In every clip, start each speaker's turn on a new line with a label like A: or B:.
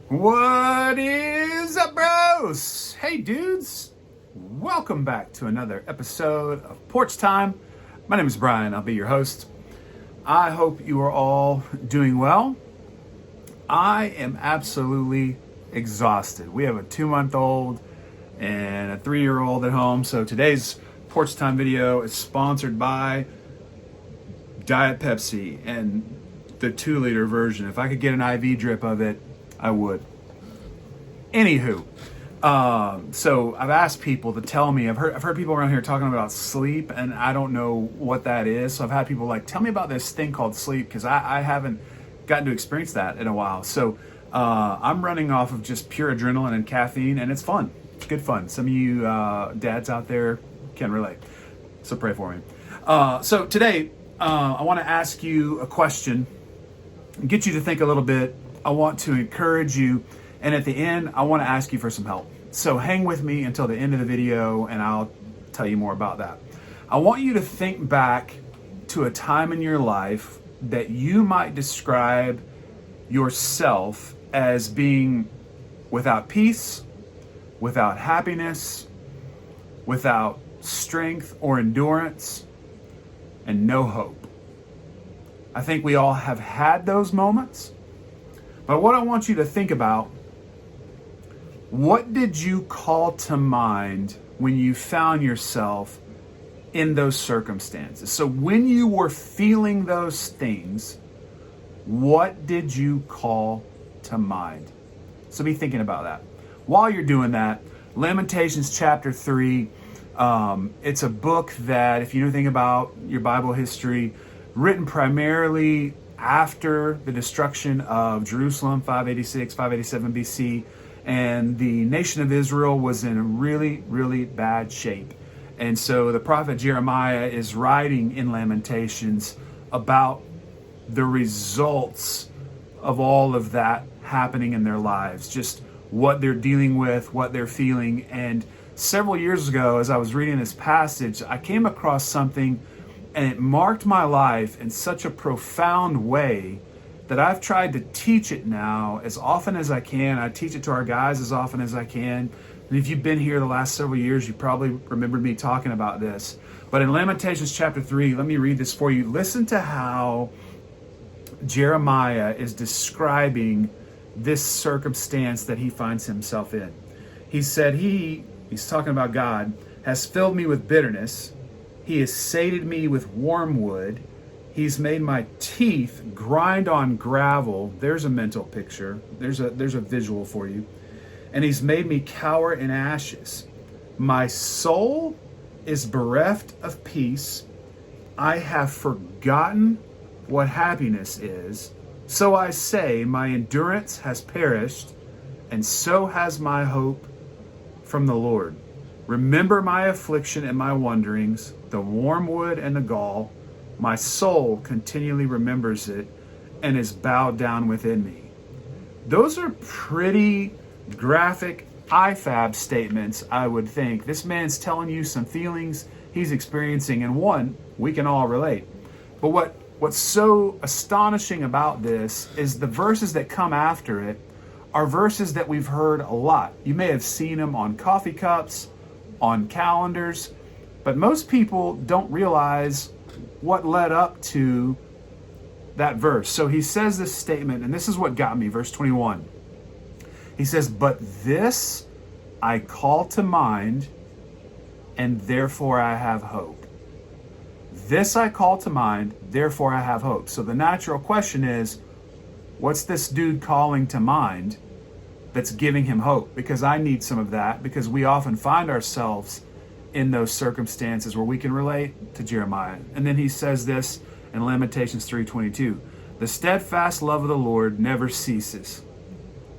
A: What is up, bros? Hey, dudes. Welcome back to another episode of Porch Time. My name is Brian. I'll be your host. I hope you are all doing well. I am absolutely exhausted. We have a 2-month-old and a 3-year-old at home. So today's Porch Time video is sponsored by Diet Pepsi and the 2-liter version. If I could get an IV drip of it, I would. Anywho, so I've asked people to tell me. I've heard people around here talking about sleep, and I don't know what that is. So I've had people like, tell me about this thing called sleep, because I haven't gotten to experience that in a while. So I'm running off of just pure adrenaline and caffeine, and it's fun. It's good fun. Some of you dads out there can relate. So pray for me. So today, I want to ask you a question, get you to think a little bit. I want to encourage you, and at the end, I want to ask you for some help. So hang with me until the end of the video, and I'll tell you more about that. I want you to think back to a time in your life that you might describe yourself as being without peace, without happiness, without strength or endurance, and no hope. I think we all have had those moments. But what I want you to think about, what did you call to mind when you found yourself in those circumstances? So when you were feeling those things, what did you call to mind? So be thinking about that. While you're doing that, Lamentations chapter 3, it's a book that, if you know anything about your Bible history, written primarily after the destruction of Jerusalem, 586, 587 BC, and the nation of Israel was in really, really bad shape. And so the prophet Jeremiah is writing in Lamentations about the results of all of that happening in their lives, just what they're dealing with, what they're feeling. And several years ago, as I was reading this passage, I came across something, and it marked my life in such a profound way that I've tried to teach it now as often as I can. I teach it to our guys as often as I can. And if you've been here the last several years, you probably remembered me talking about this. But in Lamentations chapter 3, let me read this for you. Listen to how Jeremiah is describing this circumstance that he finds himself in. He said, he's talking about God, has filled me with bitterness. He has sated me with wormwood. He's made my teeth grind on gravel. There's a mental picture. There's a visual for you. And he's made me cower in ashes. My soul is bereft of peace. I have forgotten what happiness is. So I say, my endurance has perished, and so has my hope from the Lord. Remember my affliction and my wanderings, the wormwood and the gall. My soul continually remembers it and is bowed down within me. Those are pretty graphic IFAB statements, I would think. This man's telling you some feelings he's experiencing, and one, we can all relate. But what's so astonishing about this is the verses that come after it are verses that we've heard a lot. You may have seen them on coffee cups, on calendars, but most people don't realize what led up to that verse. So he says this statement, and this is what got me, verse 21. He says, but this I call to mind, and therefore I have hope. This I call to mind, therefore I have hope. So the natural question is, what's this dude calling to mind that's giving him hope? Because I need some of that, because we often find ourselves in those circumstances where we can relate to Jeremiah. And then he says this in Lamentations 3:22. The steadfast love of the Lord never ceases.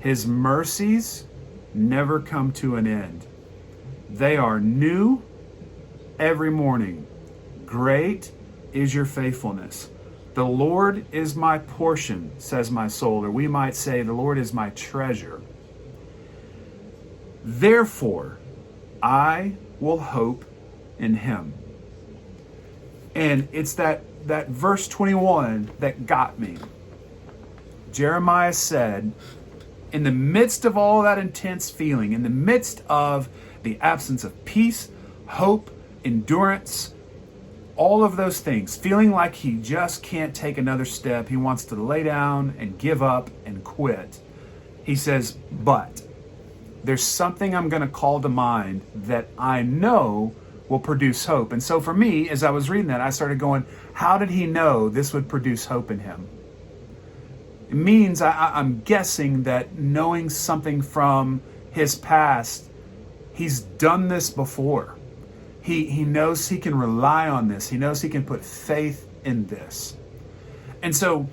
A: His mercies never come to an end. They are new every morning. Great is your faithfulness. The Lord is my portion, says my soul. Or we might say, the Lord is my treasure. Therefore, I will hope in him. And it's that verse 21 that got me. Jeremiah said, In the midst of all that intense feeling, in the midst of the absence of peace, hope, endurance, all of those things, feeling like he just can't take another step, he wants to lay down and give up and quit, he says, but there's something I'm going to call to mind that I know will produce hope. And so for me, as I was reading that, I started going, how did he know this would produce hope in him? It means I'm guessing that knowing something from his past, he's done this before. He knows he can rely on this. He knows he can put faith in this. And so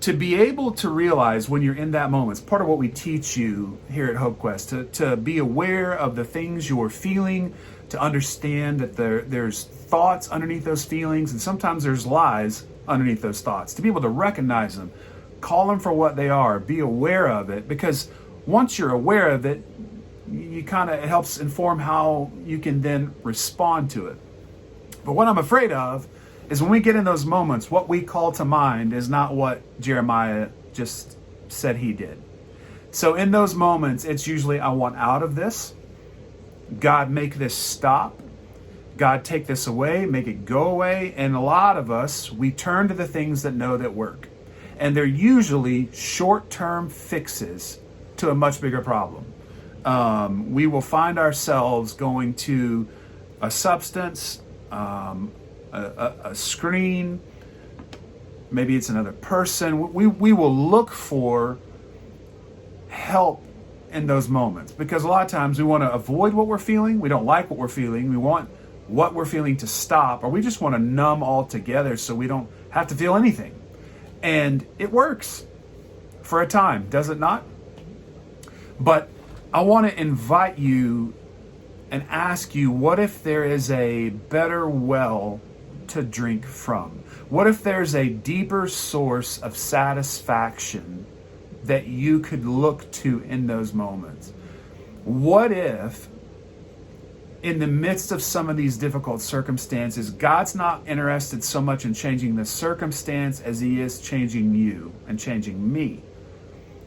A: to be able to realize when you're in that moment, it's part of what we teach you here at HopeQuest, to be aware of the things you're feeling, to understand that there's thoughts underneath those feelings, and sometimes there's lies underneath those thoughts, to be able to recognize them, call them for what they are, be aware of it, because once you're aware of it, it helps inform how you can then respond to it. But what I'm afraid of is when we get in those moments, what we call to mind is not what Jeremiah just said he did. So in those moments, it's usually, I want out of this. God, make this stop. God, take this away, make it go away. And a lot of us, we turn to the things that know that work. And they're usually short-term fixes to a much bigger problem. We will find ourselves going to a substance, a screen, maybe it's another person. We will look for help in those moments, because a lot of times we want to avoid what we're feeling. We don't like what we're feeling. We want what we're feeling to stop, or we just want to numb altogether so we don't have to feel anything. And it works for a time, does it not? But I want to invite you and ask you, what if there is a better well to drink from? What if there's a deeper source of satisfaction that you could look to in those moments? What if, in the midst of some of these difficult circumstances, God's not interested so much in changing the circumstance as he is changing you and changing me?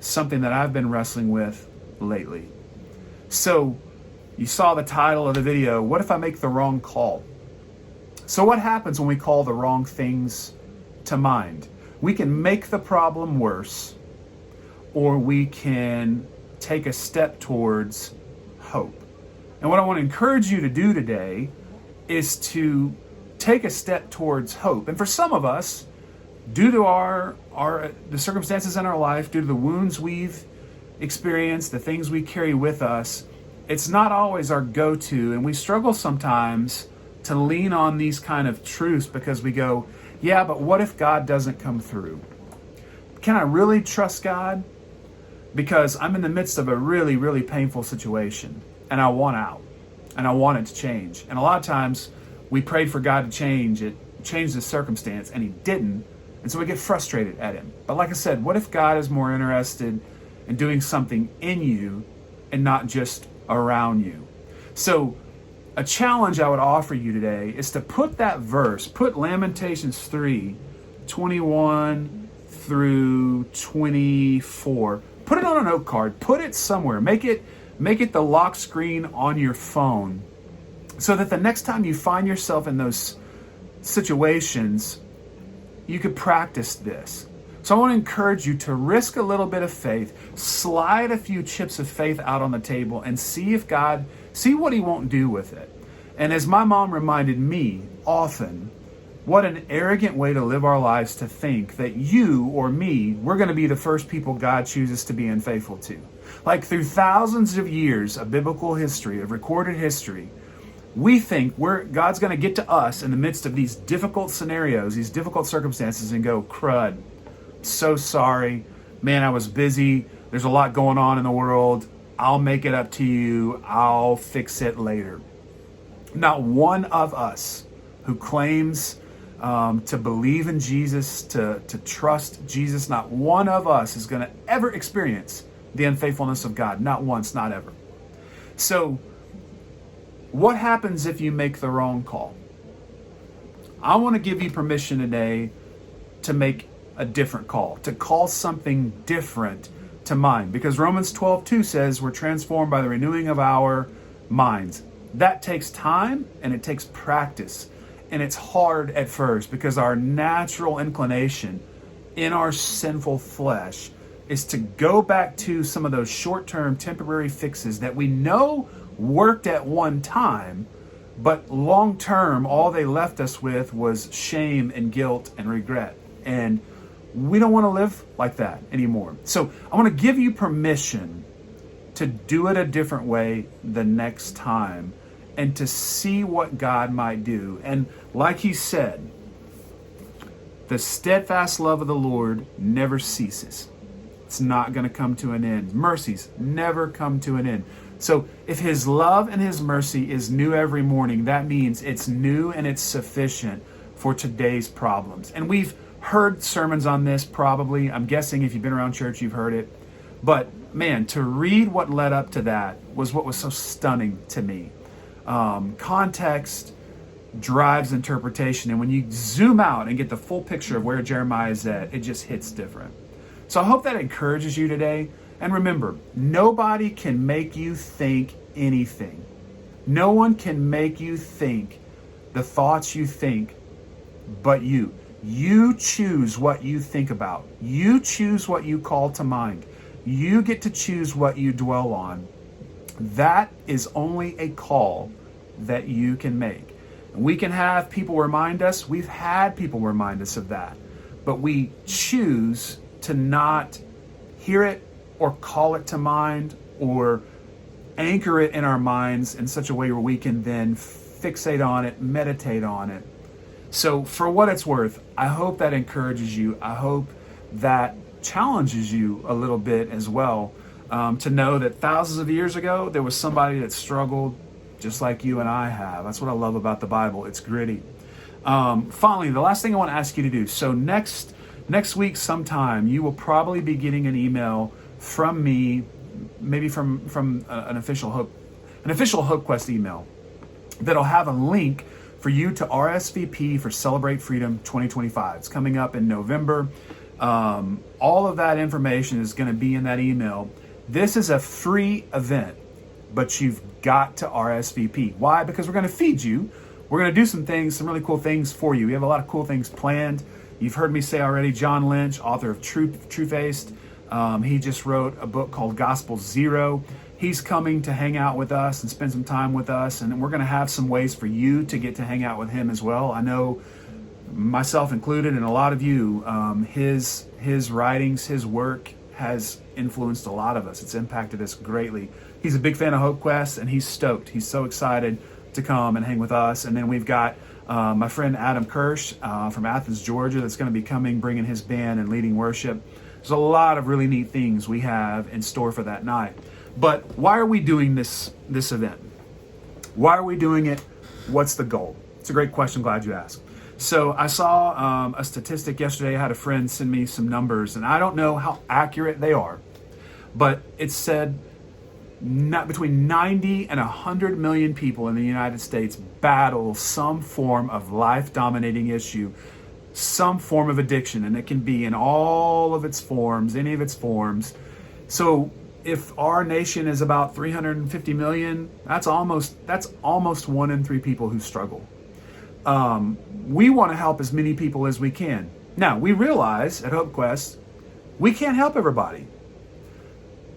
A: Something that I've been wrestling with lately. So you saw the title of the video, what if I make the wrong call? So what happens when we call the wrong things to mind? We can make the problem worse, or we can take a step towards hope. And what I want to encourage you to do today is to take a step towards hope. And for some of us, due to the circumstances in our life, due to the wounds we've experienced, the things we carry with us, it's not always our go-to, and we struggle sometimes to lean on these kind of truths because we go, yeah, but what if God doesn't come through? Can I really trust God? Because I'm in the midst of a really, really painful situation, and I want out, and I want it to change. And a lot of times we prayed for God to change the circumstance, and he didn't, and so we get frustrated at him. But like I said, what if God is more interested in doing something in you and not just around you? So a challenge I would offer you today is to put that verse, put Lamentations 3:21 through 24, put it on a note card, put it somewhere, make it the lock screen on your phone, so that the next time you find yourself in those situations, you could practice this. So I want to encourage you to risk a little bit of faith, slide a few chips of faith out on the table, and see what he won't do with it. And as my mom reminded me often, what an arrogant way to live our lives to think that you or me, we're going to be the first people God chooses to be unfaithful to. Like through thousands of years of biblical history, of recorded history, we think God's going to get to us in the midst of these difficult scenarios, these difficult circumstances, and go, crud. So sorry, man, I was busy. There's a lot going on in the world. I'll make it up to you. I'll fix it later. Not one of us who claims to believe in Jesus, to trust Jesus, not one of us is going to ever experience the unfaithfulness of God. Not once, not ever. So what happens if you make the wrong call? I want to give you permission today to make a different call, to call something different to mind, because Romans 12:2 says we're transformed by the renewing of our minds. That takes time and it takes practice. And it's hard at first because our natural inclination in our sinful flesh is to go back to some of those short-term temporary fixes that we know worked at one time, but long-term, all they left us with was shame and guilt and regret. And we don't want to live like that anymore. So I want to give you permission to do it a different way the next time and to see what God might do. And like he said, the steadfast love of the Lord never ceases. It's not going to come to an end. Mercies never come to an end. So if his love and his mercy is new every morning, that means it's new and it's sufficient for today's problems. And we've heard sermons on this probably. I'm guessing if you've been around church, you've heard it. But man, to read what led up to that was what was so stunning to me. Context drives interpretation. And when you zoom out and get the full picture of where Jeremiah is at, it just hits different. So I hope that encourages you today. And remember, nobody can make you think anything. No one can make you think the thoughts you think but you. You choose what you think about. You choose what you call to mind. You get to choose what you dwell on. That is only a call that you can make. And we can have people remind us. We've had people remind us of that. But we choose to not hear it or call it to mind or anchor it in our minds in such a way where we can then fixate on it, meditate on it. So for what it's worth, I hope that encourages you. I hope that challenges you a little bit as well, to know that thousands of years ago, there was somebody that struggled just like you and I have. That's what I love about the Bible. It's gritty. Finally, the last thing I want to ask you to do. So next week sometime, you will probably be getting an email from me, maybe from an official HopeQuest email that'll have a link for you to RSVP for Celebrate Freedom 2025. It's coming up in November. All of that information is going to be in that email. This is a free event, but you've got to RSVP. Why? Because we're going to feed you. We're going to do some really cool things for you. We have a lot of cool things planned. You've heard me say already, John Lynch, author of True-Faced, he just wrote a book called Gospel Zero. He's coming to hang out with us and spend some time with us, and we're going to have some ways for you to get to hang out with him as well. I know, myself included, and a lot of you, his writings, his work has influenced a lot of us. It's impacted us greatly. He's a big fan of HopeQuest, and he's stoked. He's so excited to come and hang with us. And then we've got my friend Adam Kirsch from Athens, Georgia, that's going to be coming, bringing his band and leading worship. There's a lot of really neat things we have in store for that night. But why are we doing this event? Why are we doing it? What's the goal? It's a great question. Glad you asked. So I saw a statistic yesterday. I had a friend send me some numbers, and I don't know how accurate they are, but it said not between 90 and 100 million people in the United States battle some form of life-dominating issue, some form of addiction, and it can be in all of its forms, any of its forms. So if our nation is about 350 million, that's almost 1 in 3 people who struggle. We want to help as many people as we can. Now, we realize at HopeQuest, we can't help everybody,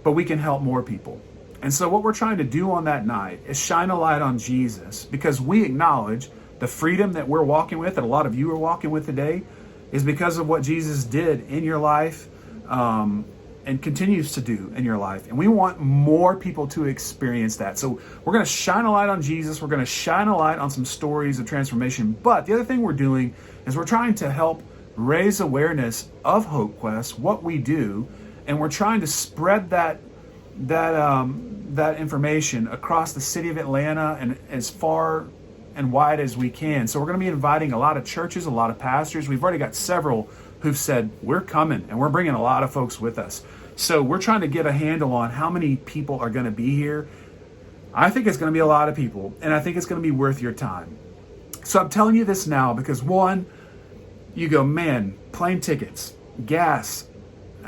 A: but we can help more people. And so what we're trying to do on that night is shine a light on Jesus, because we acknowledge the freedom that we're walking with, that a lot of you are walking with today, is because of what Jesus did in your life, and continues to do in your life. And we want more people to experience that. So we're going to shine a light on Jesus. We're going to shine a light on some stories of transformation. But the other thing we're doing is we're trying to help raise awareness of HopeQuest, what we do, and we're trying to spread that information across the city of Atlanta and as far and wide as we can. So we're going to be inviting a lot of churches, a lot of pastors. We've already got several who've said, we're coming, and we're bringing a lot of folks with us. So we're trying to get a handle on how many people are going to be here. I think it's going to be a lot of people, and I think it's going to be worth your time. So I'm telling you this now because, one, you go, man, plane tickets, gas,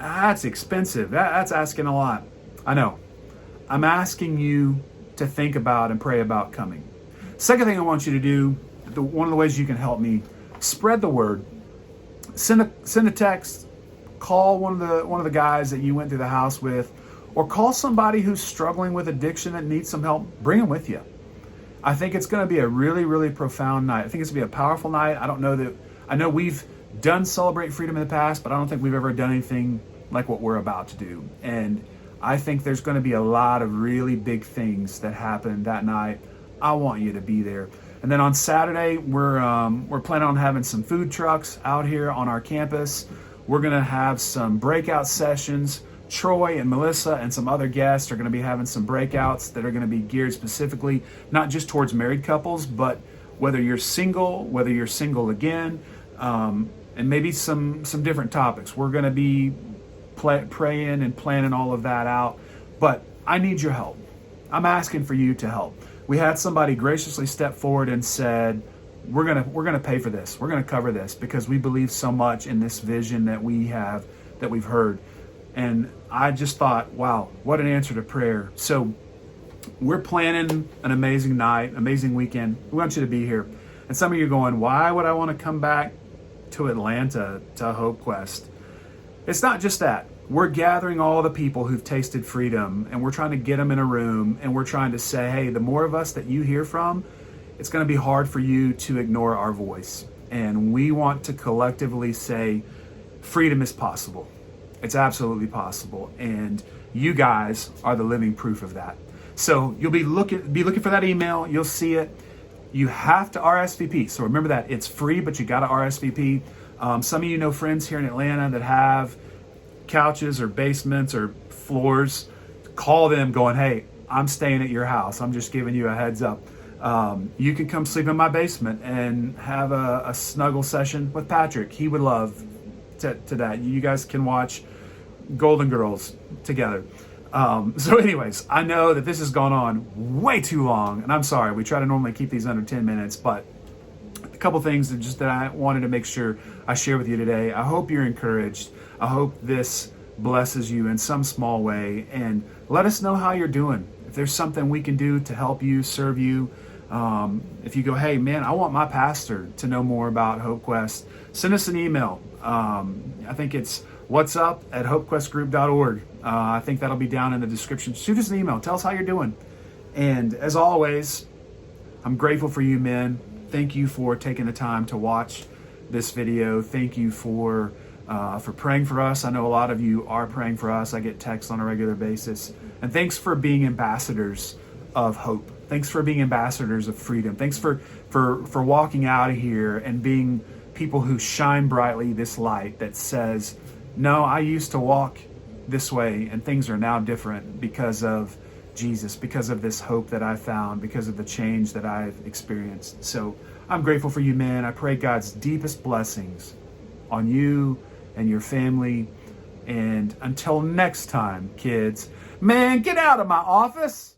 A: That's expensive. That's asking a lot. I know. I'm asking you to think about and pray about coming. Second thing I want you to do, one of the ways you can help me, spread the word. Send a text, call one of the guys that you went through the house with, or call somebody who's struggling with addiction that needs some help. Bring them with you. I think it's going to be a really, really profound night. I think it's going to be a powerful night. I know we've done Celebrate Freedom in the past, but I don't think we've ever done anything like what we're about to do. And I think there's going to be a lot of really big things that happen that night. I want you to be there. And then on Saturday, we're planning on having some food trucks out here on our campus. We're going to have some breakout sessions. Troy and Melissa and some other guests are going to be having some breakouts that are going to be geared specifically, not just towards married couples, but whether you're single again, and maybe some different topics. We're going to be praying and planning all of that out. But I need your help. I'm asking for you to help. We had somebody graciously step forward and said, we're gonna pay for this. We're gonna cover this because we believe so much in this vision that we've heard. And I just thought, wow, what an answer to prayer. So we're planning an amazing night, amazing weekend. We want you to be here. And some of you are going, why would I want to come back to Atlanta to HopeQuest? It's not just that. We're gathering all the people who've tasted freedom, and we're trying to get them in a room, and we're trying to say, hey, the more of us that you hear from, it's going to be hard for you to ignore our voice. And we want to collectively say, freedom is possible. It's absolutely possible. And you guys are the living proof of that. So you'll be looking for that email. You'll see it. You have to RSVP. So remember that it's free, but you got to RSVP. Some of you know friends here in Atlanta that have couches or basements or floors. Call them going, hey, I'm staying at your house. I'm just giving you a heads up. You can come sleep in my basement and have a snuggle session with Patrick. He would love to that. You guys can watch Golden Girls together. So anyways, I know that this has gone on way too long, and I'm sorry. We try to normally keep these under 10 minutes, but a couple things that I wanted to make sure I share with you today. I hope you're encouraged. I hope this blesses you in some small way, and let us know how you're doing. If there's something we can do to help you, serve you, if you go, hey man, I want my pastor to know more about HopeQuest, send us an email. I think it's whatsup@hopequestgroup.org. I think that'll be down in the description. Shoot us an email. Tell us how you're doing. And as always, I'm grateful for you men. Thank you for taking the time to watch this video. Thank you for praying for us. I know a lot of you are praying for us. I get texts on a regular basis. And thanks for being ambassadors of hope. Thanks for being ambassadors of freedom. Thanks for walking out of here and being people who shine brightly this light that says, no, I used to walk this way and things are now different because of Jesus, because of this hope that I found, because of the change that I've experienced. So I'm grateful for you, man. I pray God's deepest blessings on you and your family. And until next time, kids, man, get out of my office.